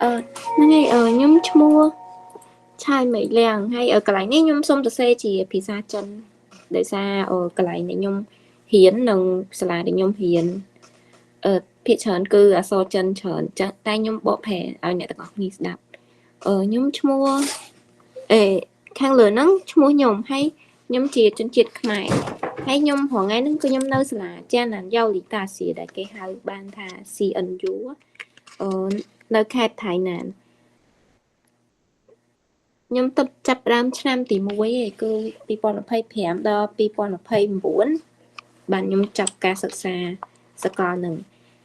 ហ្នឹងហើយខ្ញុំឈ្មោះឆាយមីលៀងហើយកន្លែងនេះខ្ញុំសូមសរសេរជាភាសាចិនដោយសារកន្លែងដែលខ្ញុំរៀននិងសាលាដែលខ្ញុំរៀនភាគច្រើនគឺអក្សរចិនច្រើនចាស់តែខ្ញុំបកប្រែឲ្យអ្នកទាំងអស់គ្នាស្ដាប់ខ្ញុំឈ្មោះខាងលើហ្នឹងឈ្មោះខ្ញុំហើយខ្ញុំជាជនជាតិខ្មែរហើយខ្ញុំរងថ្ងៃហ្នឹងគឺខ្ញុំនៅសាលាចាណានយ៉ូលីតាសៀដែលគេហៅបានថា CNU នៅខេត្តថៃណានខ្ញុំទៅចាប់ផ្ដើមឆ្នាំទី1ឯងគឺ2025ដល់2029បានខ្ញុំចាប់ការសិក្សាសកលនឹង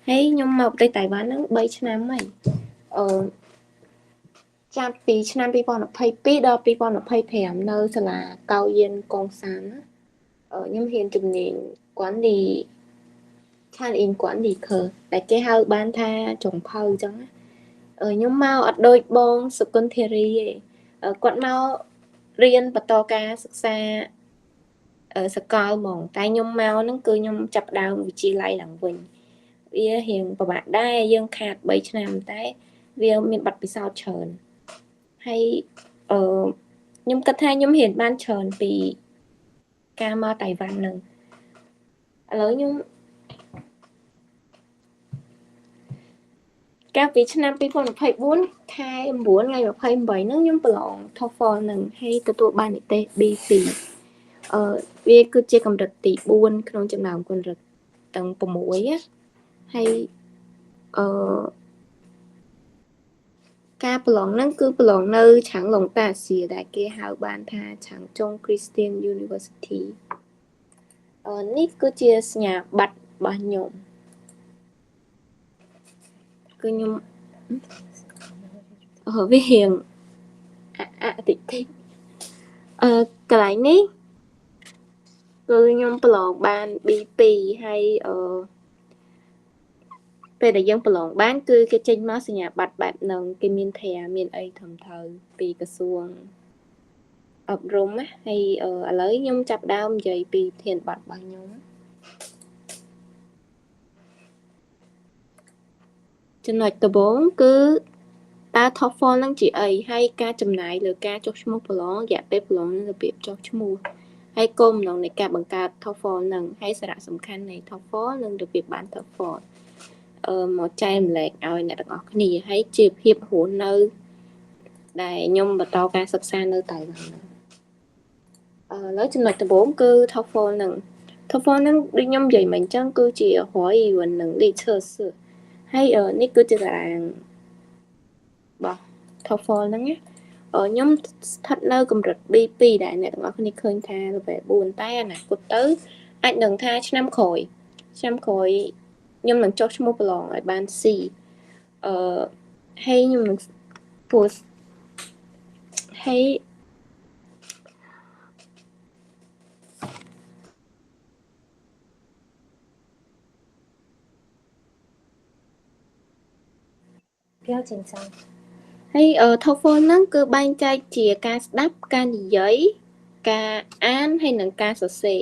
ហើយខ្ញុំមកប្រទេសតៃវ៉ាន់ហ្នឹង3ឆ្នាំហើយចាប់ពីឆ្នាំ2022ដល់2025នៅសាលាកៅយៀនកងសានខ្ញុំរៀនជំនាញ管理ខាងអ៊ីន管理科ដែលគេហៅបានថាចុងភៅអញ្ចឹងខ្ញុំមកអត់ដូចបងសុគន្ធារីទេគាត់មករៀនបន្តការសិក្សាសកលហ្មងតែខ្ញុំមកហ្នឹងគឺខ្ញុំចាប់ផ្ដើមវិទ្យាល័យឡើងវិញវារៀងពិបាកដែរយើងខាត3ឆ្នាំតែវាមានបទពិសោធន៍ច្រើនហើយខ្ញុំគិតថាខ្ញុំរៀនបានច្រើនពីការមកតៃវ៉ាន់ហ្នឹងឥឡូវខ្ញុំកាលពីឆ្នាំ2024ខែ9ថ្ងៃ28ហ្នឹងខ្ញុំប្រឡង TOEFL ហ្នឹងហើយទទួលបាននិទ្ទេស B2 វាគឺជាកម្រិតទី4ក្នុងចំណោមកម្រិតទាំង6ហើយការប្រឡងហ្នឹងគឺប្រឡងនៅឆាងឡុងតាសៀដែលគេហៅបានថាឆាងចុង Christian University នេះគឺជាសញ្ញាបត្ររបស់ខ្ញុំគឺខ្ញុំវារៀងតិចកន្លែងនេះគឺខ្ញុំប្រឡងបាន B2 ហើយពេលដែលយើងប្រឡងបានគឺគេចេញមកសញ្ញាបត្របែបហ្នឹងគេមានធរមានអីត្រឹមត្រូវពីក្រសួងអប់រំណាហើយឥឡូវខ្ញុំចាប់ដើមនិយាយពីប្រធានបទរបស់ខ្ញុំចំណុចដំបូងគឺតើ TOEFL ហ្នឹងជាអីហើយការចំណាយលើការចុះឈ្មោះប្រឡងរយៈពេលប្រឡងនិងរបៀបចុះឈ្មោះហើយគោលបំណងនៃការបង្កើត TOEFL ហ្នឹងហើយសារៈសំខាន់នៃ TOEFL និងរបៀបបាន TOEFL មកចែករំលែកឲ្យអ្នកទាំងអស់គ្នាហើយជាភាពរស់នៅដែលខ្ញុំបន្តការសិក្សានៅតៃវ៉ាន់ឥឡូវចំណុចដំបូងគឺ TOEFL ហ្នឹងដូចខ្ញុំនិយាយមិញអញ្ចឹងគឺជា Huiwen និង Literature ហើយនេះគឺជាតារាងរបស់ TOEFL ហ្នឹងណាខ្ញុំស្ថិតនៅកម្រិត B2 ដែលអ្នកទាំងអស់គ្នាឃើញថា level 4តែអនាគតទៅអាចនឹងថាឆ្នាំក្រោយខ្ញុំនឹងចុះឈ្មោះប្រឡងឲ្យបាន C ហើយខ្ញុំនឹងពោះហើយហើយTOEFL ហ្នឹងគឺបែងចែកជាការស្ដាប់ការនិយាយការអានហើយនិងការសរសេរ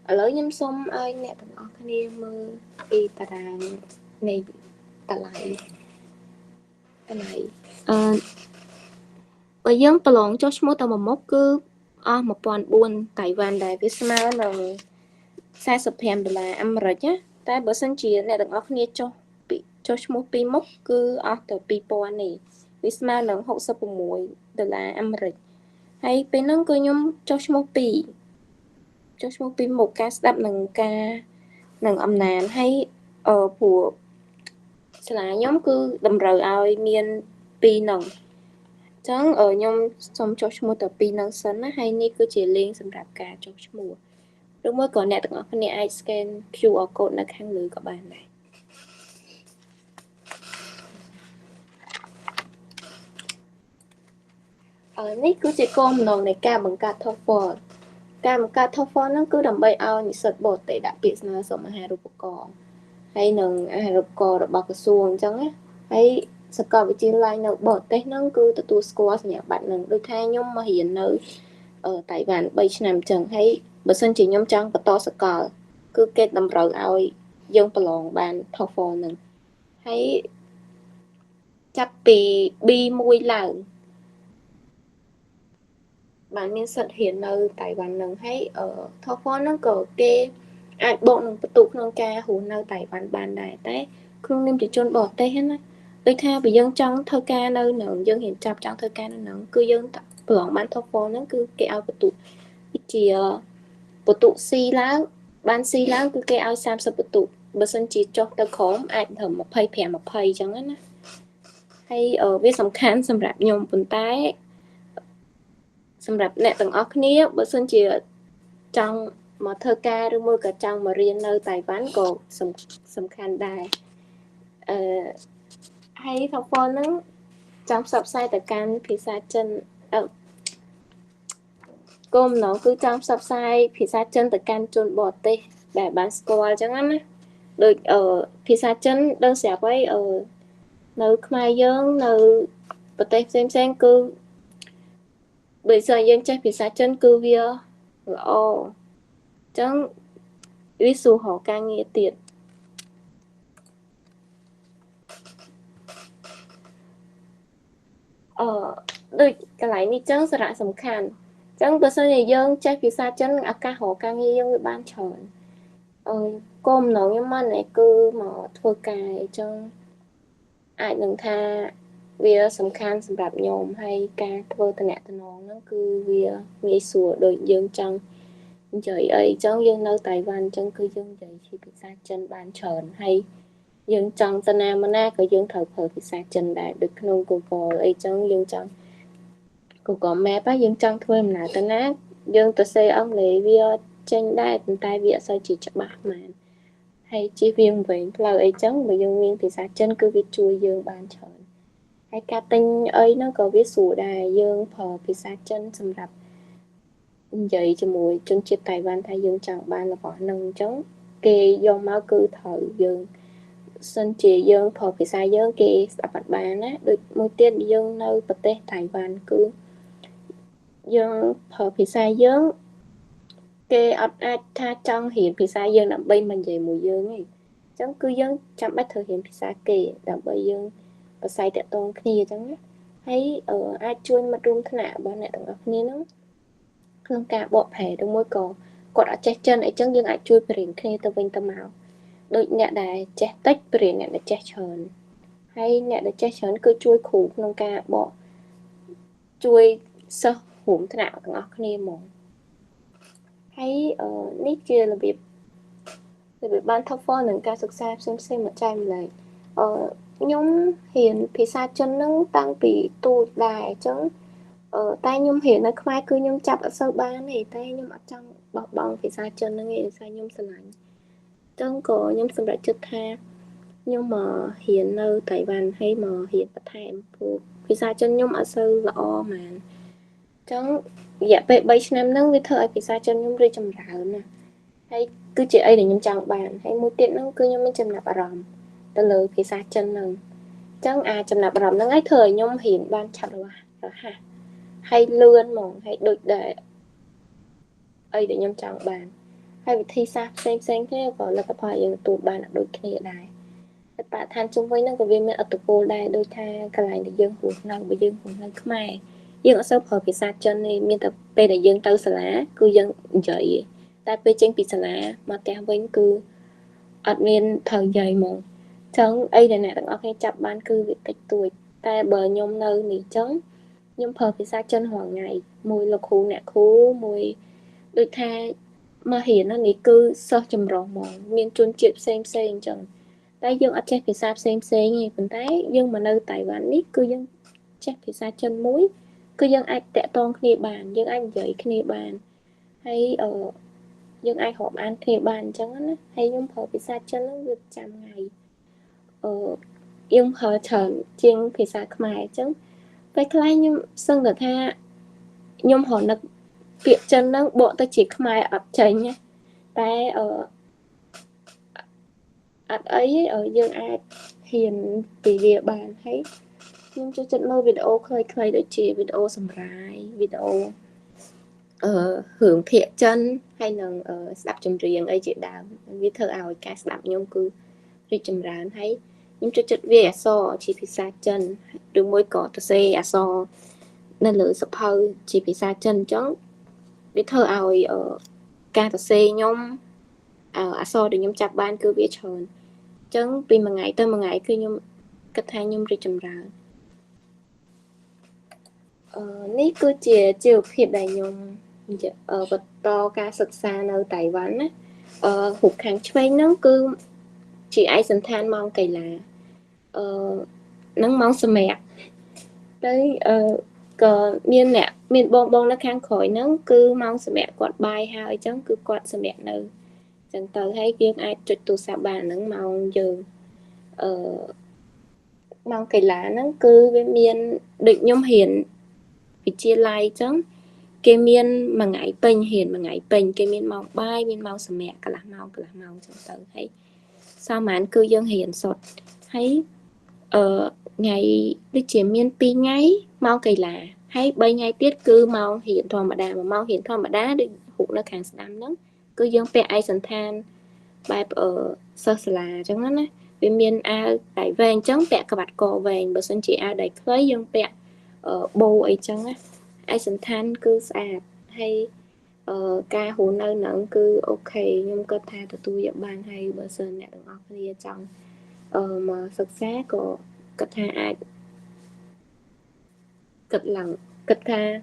ឥឡូវខ្ញុំសូមឲ្យអ្នកទាំងអស់គ្នាមើលពីតារាងនៃតម្លៃបើយើងប្រឡងចុះឈ្មោះតែមួយមុខគឺអស់1400តៃវ៉ាន់ដែលវាស្មើនឹង$45អាមេរិកណាតែបើសិនជាអ្នកទាំងអស់គ្នាចុះឈ្មោះពីរមុខគឺអស់ទៅ2000នេះវាស្មើនឹង$66អាមេរិកហើយពេលហ្នឹងគឺខ្ញុំចុះឈ្មោះពីរមុខការស្ដាប់និងអំណានហើយព្រោះសាលាខ្ញុំគឺតម្រូវឲ្យមានពីរហ្នឹងអញ្ចឹងខ្ញុំសូមចុះឈ្មោះតែពីរហ្នឹងសិនណាហើយនេះគឺជា link សម្រាប់ការចុះឈ្មោះឬមួយក៏អ្នកទាំងអស់គ្នាអាច scan QR code នៅខាងលើក៏បានដែរនេះគឺជាគោលបំណងនៃការបង្កើត TOEFL ការបង្កើត TOEFL ហ្នឹងគឺដើម្បីឲ្យនិស្សិតបរទេសដាក់ពាក្យស្នើសុំអាហារូបករណ៍ហើយនឹងអាហារូបករណ៍របស់ក្រសួងអញ្ចឹងណាហើយសាកលវិទ្យាល័យនៅបរទេសហ្នឹងគឺទទួលស្គាល់សញ្ញាបត្រហ្នឹងដូចថាខ្ញុំមករៀននៅតៃវ៉ាន់3ឆ្នាំអញ្ចឹងហើយបើសិនជាខ្ញុំចង់បន្តសាកលគឺគេតម្រូវឲ្យយើងប្រឡងបាន TOEFL ហ្នឹងហើយ chắp bị bi mùi lợn bạn nên xuất hiện ở tại bạn nâng hay ở thọ phó nó có cái bộ nâng tụ nâng ca hủ nơi tại bạn bàn đại tế không nên chỉ chôn bỏ tê hết á tôi theo bị dân trong thơ ca nơi nâng dân hiện chập trong thơ ca nơi nâng cư dân tưởng bạn thọ phó nó cứ cái ao tụ chỉ tụ si lá ban si lá cứ cái ao sam sập tụ bữa sân chỉ cho tơ khóm ai thầm một phây phè một phây chẳng á hay ở viết sầm khán sầm rạp nhôm bùn tái សម្រាប់អ្នកទាំងអស់គ្នាបើសិនជាចង់មកធ្វើការឬមួយក៏ចង់មករៀននៅតៃវ៉ាន់ក៏សំខាន់ដែរហើយថហ្វលហ្នឹងចង់ផ្សព្វផ្សាយទៅកាន់ភាសាចិនគោលបំណងគឺចង់ផ្សព្វផ្សាយភាសាចិនទៅកាន់ជនបរទេសដែលបានស្គាល់អញ្ចឹងណាដូចភាសាចិនដឹងស្រាប់ហើយនៅខ្មែរយើងនៅប្រទេសផ្សេងៗគឺដោយសារយើងចេះភាសាចិនគឺវាល្អអញ្ចឹងវាសួររកការងារទៀតដូចកន្លែងនេះចឹងសារៈសំខាន់អញ្ចឹងបើសិនជាយើងចេះភាសាចិនឱកាសរកការងារយើងវាបានច្រើនគោលបំណងខ្ញុំមកនេះគឺមកធ្វើការអញ្ចឹងអាចនឹងថាវាសំខាន់សម្រាប់ខ្ញុំហើយការធ្វើតំណែងហ្នឹងគឺវាងាយស្រួលដូចយើងចង់និយាយអីអញ្ចឹងយើងនៅតៃវ៉ាន់អញ្ចឹងគឺយើងនិយាយជាភាសាចិនបានច្រើនហើយយើងចង់ទៅណាមកណាក៏យើងត្រូវប្រើភាសាចិនដែរដូចក្នុង Google អីចឹងយើងចង់ Google Map យើងចង់ធ្វើដំណើរទៅណាយើងទៅសេអង់គ្លេសវាចេញដែរប៉ុន្តែវាអត់សូវជាច្បាស់ហ្មងហើយជិះវាវិញផ្លូវអីចឹងបើយើងមានភាសាចិនគឺវាជួយយើងបានច្រើនហើយការទិញអីហ្នឹងក៏វាស្រួលដែរយើងប្រើភាសាចិនសម្រាប់និយាយជាមួយជនជាតិតៃវ៉ាន់ថាយើងចង់បានរបស់ហ្នឹងអញ្ចឹងគេយកមកគឺត្រូវយើងសិនជាយើងប្រើភាសាយើងគេស្ដាប់អត់បានណាដូចមួយទៀតយើងនៅប្រទេសតៃវ៉ាន់គឺយើងប្រើភាសាយើងគេអត់អាចថាចង់រៀនភាសាយើងដើម្បីមកនិយាយមួយយើងទេអញ្ចឹងគឺយើងចាំបាច់ត្រូវរៀនភាសាគេដើម្បីយើងប្រស័យតាក់ទងគ្នាអញ្ចឹងណាហើយអាចជួយមិត្តរួមថ្នាក់របស់អ្នកទាំងអស់គ្នាហ្នឹងក្នុងការបកប្រែឬមួយក៏គាត់អត់ចេះចិនអីចឹងយើងអាចជួយបរៀនគ្នាទៅវិញទៅមកដូចអ្នកដែលចេះតិចបរៀនអ្នកដែលចេះច្រើនហើយអ្នកដែលចេះច្រើនគឺជួយគ្រូក្នុងការបកជួយសិស្សរួមថ្នាក់ទាំងអស់គ្នាហ្មងហើយនេះជារបៀបបាន TOEFL នឹងការសិក្សាផ្សេងៗមកចែកម្លែកខ្ញុំរៀនភាសាចិនហ្នឹងតាំងពីទូចដែរអញ្ចឹងតែខ្ញុំរៀននៅខ្មែរគឺខ្ញុំចាប់អត់សូវបានទេតែខ្ញុំអត់ចង់បោះបង់ភាសាចិនហ្នឹងទេដោយសារខ្ញុំស្រឡាញ់អញ្ចឹងក៏ខ្ញុំសម្រេចចិត្តថាខ្ញុំមករៀននៅតៃវ៉ាន់ហើយមករៀនបន្ថែមព្រោះភាសាចិនខ្ញុំអត់សូវល្អហ្មងអញ្ចឹងរយៈពេល3ឆ្នាំហ្នឹងវាធ្វើឲ្យភាសាចិនខ្ញុំរីកចម្រើនណាហើយគឺជាអីដែលខ្ញុំចង់បានហើយមួយទៀតហ្នឹងគឺខ្ញុំមានចំណាប់អារម្មណ៍ទៅលើភាសាចិនហ្នឹងអញ្ចឹងចំណាប់អារម្មណ៍ហ្នឹងឲ្យធ្វើឲ្យខ្ញុំរៀនបានឆាប់រហ័សហើយលឿនហ្មងហើយដូចដែលអីដែលខ្ញុំចង់បានហើយវិធីសាស្ត្រផ្សេងៗគ្នាក៏លទ្ធផលយើងទទួលបានដូចគ្នាដែរតែបរិស្ថានជុំវិញហ្នឹងក៏វាមានឥទ្ធិពលដែរដូចថាកន្លែងដែលយើងរស់នៅបើយើងរស់នៅខ្មែរយើងអត់សូវប្រើភាសាចិនទេមានតែពេលដែលយើងទៅសាលាគឺយើងនិយាយតែពេលចេញពីសាលាមកផ្ទះវិញគឺអត់មានត្រូវនិយាយហ្មងចឹងអីដែលអ្នកទាំងអស់គ្នាចាប់បានគឺវាតិចតួចតែបើខ្ញុំនៅនេះចឹងខ្ញុំប្រើភាសាចិនរាល់ថ្ងៃមួយលោកគ្រូអ្នកគ្រូមួយដូចថាមករៀននេះគឺសិស្សចម្រុះហ្មងមានជនជាតិផ្សេងអញ្ចឹងតែយើងអត់ចេះភាសាផ្សេងទេប៉ុន្តែយើងមកនៅតៃវ៉ាន់នេះគឺយើងចេះភាសាចិនមួយគឺយើងអាចតាក់ទងគ្នាបានយើងអាចនិយាយគ្នាបានហើយយើងអាចរាប់អានគ្នាបានអញ្ចឹងណាហើយខ្ញុំប្រើភាសាចិនហ្នឹងវាប្រចាំថ្ងៃយើងប្រើច្រើនជាងភាសាខ្មែរអញ្ចឹងពេលខ្លះខ្ញុំសឹងតែថាខ្ញុំរនឹកពាក្យចិនហ្នឹងបកទៅជាខ្មែរអត់ចេញតែអត់អីយើងអាចហ៊ានពីវាបានហើយខ្ញុំចូលចិត្តមើលវីដេអូខ្លីៗដូចជាវីដេអូសម្រាយវីដេអូរឿងភាគចិនហើយនឹងស្ដាប់ចម្រៀងអីជាដើមវាធ្វើឲ្យការស្ដាប់ខ្ញុំគឺរីកចម្រើនហើយ nhưng cho chất về so chỉ phải xa chân đừng môi có tờ xe so nên lựa sập hơi chỉ phải xa chân chóng biết thơ ao ở ca tờ xe nhóm so được nhóm chạp ban cứ biết trơn chóng vì mà ngày tới mà ngày cứ nhóm cách hai nhóm đi chầm ra ní cứ chia chiều phiệt đại nhóm vật to ca sực xa nơi Tài Văn á hụt hàng chơi nó cứ chị ai sẵn than mong cày là nắng mong sơ mẹ tới cờ miên nè miên bông bông nó khang khỏi nắng cứ mong sơ mẹ quạt bài hai chẳng cứ quạt sơ mẹ nơi chẳng tờ thấy kia ai trịch tù xa bàn nắng mong giờ mong cày lá nắng cứ với miên định nhóm hiền bị chia lai chẳng cái miên mà ngại pênh hiền mà ngại pênh cái miên mong bài miên mong sơ mẹ cả là mong chẳng tờ thấy sao mà anh cư dân hiền sọt thấy ngày đi chuyển miên pi ngay mau cây là hay bây ngày tiết cứ mau hiện thò mà đà mà mau hiện thò mà đá đi hụ nó càng đam nắng cứ dân pe ai sẵn than bài ở sơ là chẳng nó vì miên a đại vàng chẳng pe các bạn cò vàng bởi sân chị a đại khơi dân pe ở bầu ấy chẳng á ai sẵn than cứ sạc hay ca hụ nơi nắng cứ ok nhưng có tha tụi tôi dặm ban hay bởi sân nè đừng ọc đi trong mà thực xác của cách tha ai cực lặng cực tha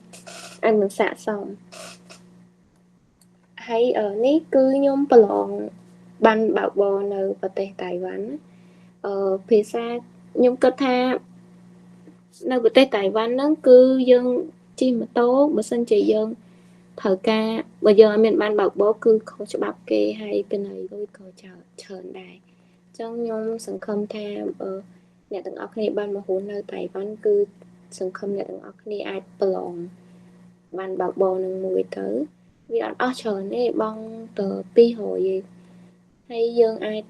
anh mình xả xong hay ở ní cứ nhóm plon ban bảo bò nờ và tề Tài Văn phía xa nhóm cực tha nơi của tề Tài Văn nó cứ dân chi mà tốt mà sân chỉ dân thờ ca bây giờ mình ban bảo bố cứ không cho bác kê hay cái này tôi có chờ đài trong nhóm sẵn không tham nhà tầng ốc này ban mà hôn nơi Tài Văn cứ sẵn không nhà tầng ốc này ai plon ban bảo bò nâng mùi tới vì anh chờ này bong tờ pi hồi gì hay dân ai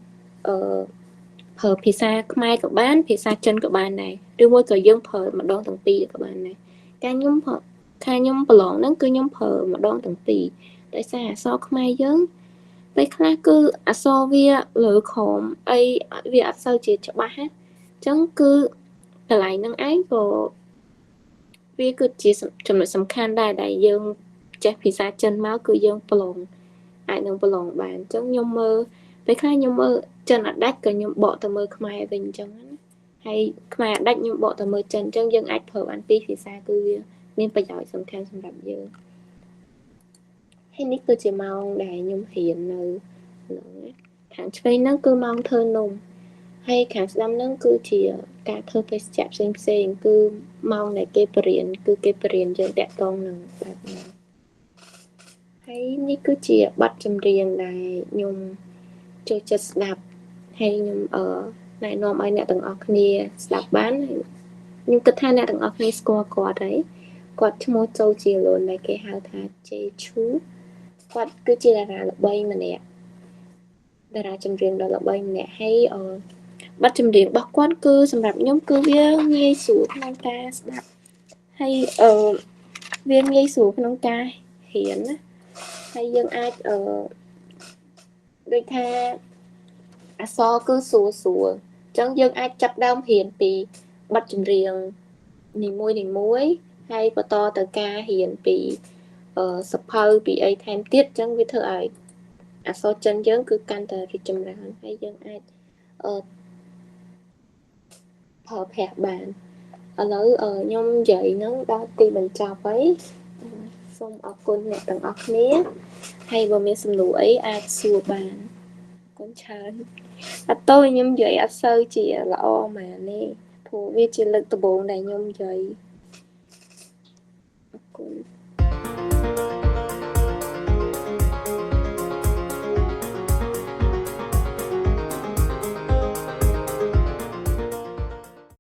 phở phía xa mai của bán phía xa chân của bạn này đưa môi cờ dân phở mà đón tầng pi của bạn này ca nhóm phở khai nhóm plon nó cứ nhóm phở mà đón tầng pi tại sao so mai dân đấy khác cứ so via lựa khổm ấy vì sao chỉ cho ba hát chẳng cứ lại năng ái của vì cứ chỉ trong nội sầm khăn đài đại dương chắc phía xa chân máu cứ dương plon ai nâng plon bàn chẳng nhung mơ với khai nhung mơ chân ở đách cơ nhung bộ tờ mơ khmai bình chẳng hay khmai đách nhung bộ tờ mơ chân chẳng dương ách phở ăn tí phía xa cứ nên phải giỏi sầm khăn sầm đậm dương hay nít cứ chỉ mong đại nhung hiền nơi hàng chơi nó cứ mong thơ nùng hay kháng đâm nó cứ chỉ cả thơ phải chạm xem cứ mong này kê bền cho đẹp con nè hay như cứ chỉ bắt châm riêng này nhung cho chất đạp hay nhung ở này nôm ai nè tầng ọc nia đạp bán nhưng tất hai nè tầng ọc nia score quạt đấy quạt cho một châu chỉ luôn này cái hào thà chế chú quạt cứ chỉ là ra bay mà nè ra châm riêng đó là bay nè hay bắt châm riêng bắt quát cứ sầm đạp nhóm cứ viên ngay xuống nông ta đạp hay viên ngay xuống nông ta hiển hay dân ai đôi tha so cứ sủa chẳng dân ai chấp đau hiền vì bắt chùm riêng nì muối hay có to tờ ca hiền vì sập hơi bị ấy thêm tiết chẳng với thơ ấy so chân dân cứ can tờ thì chùm ra hay dân ai phở phẹ bàn lỡ nhông dậy nó đo ti bình trò ấy xong ở con nè tầng ọc mía hay vào miếng xâm lũ ấy ai xua bàn con chơi tôi nhông dậy sơ chỉ là o mà nè phù vi chỉ lực từ bộ này nhông dậy